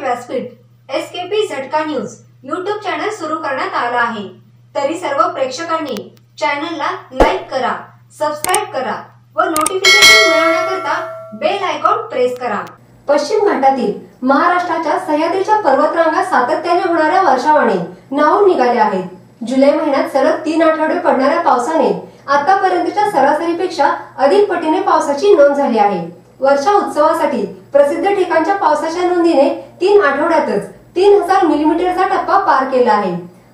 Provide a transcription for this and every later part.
व्यासपीठ एसकेपी झटका news YouTube channel सुरू करण्यात आला आहे। तरी सर्व प्रेक्षकांनी चॅनलला लाईक करा, सबस्क्राइब करा व नोटिफिकेशन मिळवण्याकरता बेल आयकॉन प्रेस करा। पश्चिम घाटातील महाराष्ट्राच्या सह्याद्रीच्या पर्वतरांगा सातत्याने होणाऱ्या वर्षावाने न्हाऊन निघाल्या आहेत। जुलै महिन्यात सलग 3 आठवडे पडणाऱ्या पावसाने आतापर्यंतच्या सरासरीपेक्षा अधिक पटीने पावसाची नोंद झाली आहे। वर्षा उत्सवासाठी प्रसिद्ध ठिकाणच्या पावसाच्या नोंदीने 3 आठवड्यातच 3000 मिलीमीटरचा टप्पा पार केला आहे।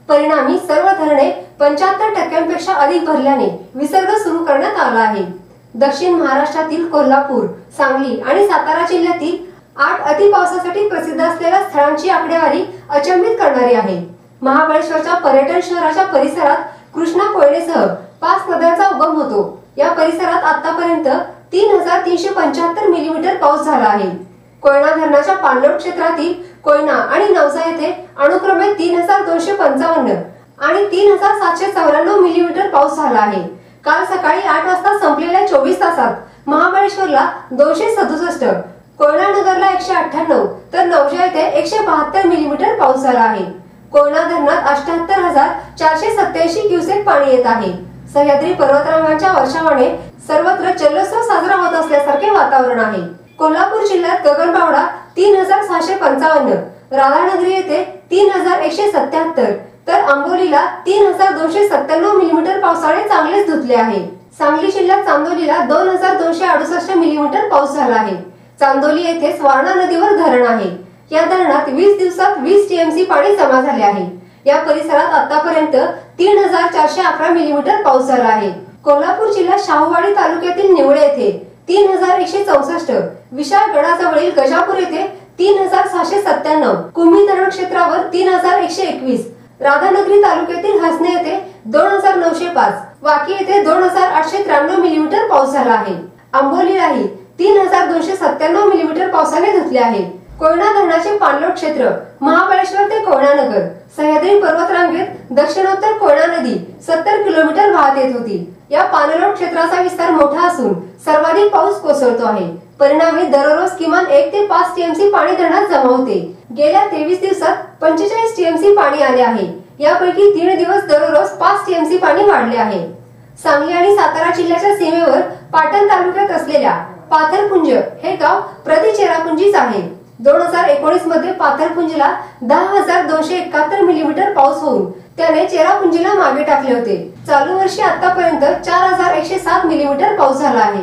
परिणामी सर्व धरणे 75% अधिक भरल्याने विसर्ग सुरू करण्यात आला आहे। दक्षिण महाराष्ट्रातील कोल्हापूर, सांगली आणि सातारा जिल्ह्यातील 8 अतिपावसासाठी प्रसिद्ध असलेल्या स्थळांची आकडेवारी अचंबित करणारी आहे। महाबळेश्वरच्या पर्यटन शहराच्या परिसरात कृष्णा कोयनेसह 5 नद्यांचा उगम होतो। या परिसरात आतापर्यंत 3375 मिलीमीटर पाऊस झाला आहे। कोयना धरणाच्या पाणलोट क्षेत्रातील कोयना आणि नवसा येथे अनुक्रमे 3255 आणि 3794 मिलीमीटर पाऊस झाला आहे। काल सकाळी 8 वाजता संपलेल्या 24 तासात महाबळेश्वरला 267, कोयना नगरला 198 तर नवसा येथे 172 मिलीमीटर पाऊस झाला आहे। कोयना धरणात 78487 क्युसेक पाणी येत आहे। सह्याद्री पर्वतरांगांच्या वर्षावाने सर्वत्र जल्लोत्सव साजरा होत असल्यासारखे वातावरण आहे। कोल्हापूर जिल्ह्यात गगनबावडा 3655, राधानगरी येथे 3177 तर आंबोलीला 3297 मिलीमीटर पावसाने चांगलेच धुतले आहे। सांगली जिल्ह्यात चांदोलीला 2268 मिलीमीटर पाऊस झाला आहे। चांदोली येथे वारणा नदीवर धरण आहे। या धरणात 20 दिवसात 20 टीएमसी पाणी जमा झाले आहे। या परिसरात आतापर्यंत 3411 मिलीमीटर पाऊस झाला आहे। कोल्हापूर जिल्ह्यात शाहूवाडी तालुक्यातील निवळे येथे 3164, विशाळ गडाजवळील गजापूर येथे 3697, कुंभी धरण क्षेत्रावर 3121, राधानगरी तालुक्यातील हसने येथे 2905, वाकी येथे 2893 मिलीमीटर पाऊस झाला आहे। आंबोलीलाही 3297 मिलीमीटर पावसाने धुतले आहे। कोयना धरणाचे पाणलोट क्षेत्र महाबळेश्वर ते कोयना नगर सह्याद्री पर्वतरांगेत दक्षिणोत्तर कोयना नदी 70 किलोमीटर वाहत येत होती। या पाणलोट क्षेत्राचा विस्तार मोठा असून सर्वाधिक पाऊस कोसळतो आहे। परिणामी दररोज किमान 1 ते 5 टीएमसी पाणी धरणात जमा होते। गेल्या 23 दिवसात 45 टीएमसी पाणी आले आहे। यापैकी 3 दिवस दररोज 5 टीएमसी पाणी वाढले आहे। सांगली आणि सातारा जिल्ह्याच्या सीमेवर पाटण तालुक्यात असलेल्या पाथरपुंज हे गाव प्रतिचेरापुंजीच आहे। 2019 मध्ये पाथरपुंजीला 10271 मिलीमीटर पाऊस होऊन त्याने चेरापुंजीला मागे टाकले होते। चालू वर्षी आतापर्यंत 4107 मिलीमीटर पाऊस झाला आहे।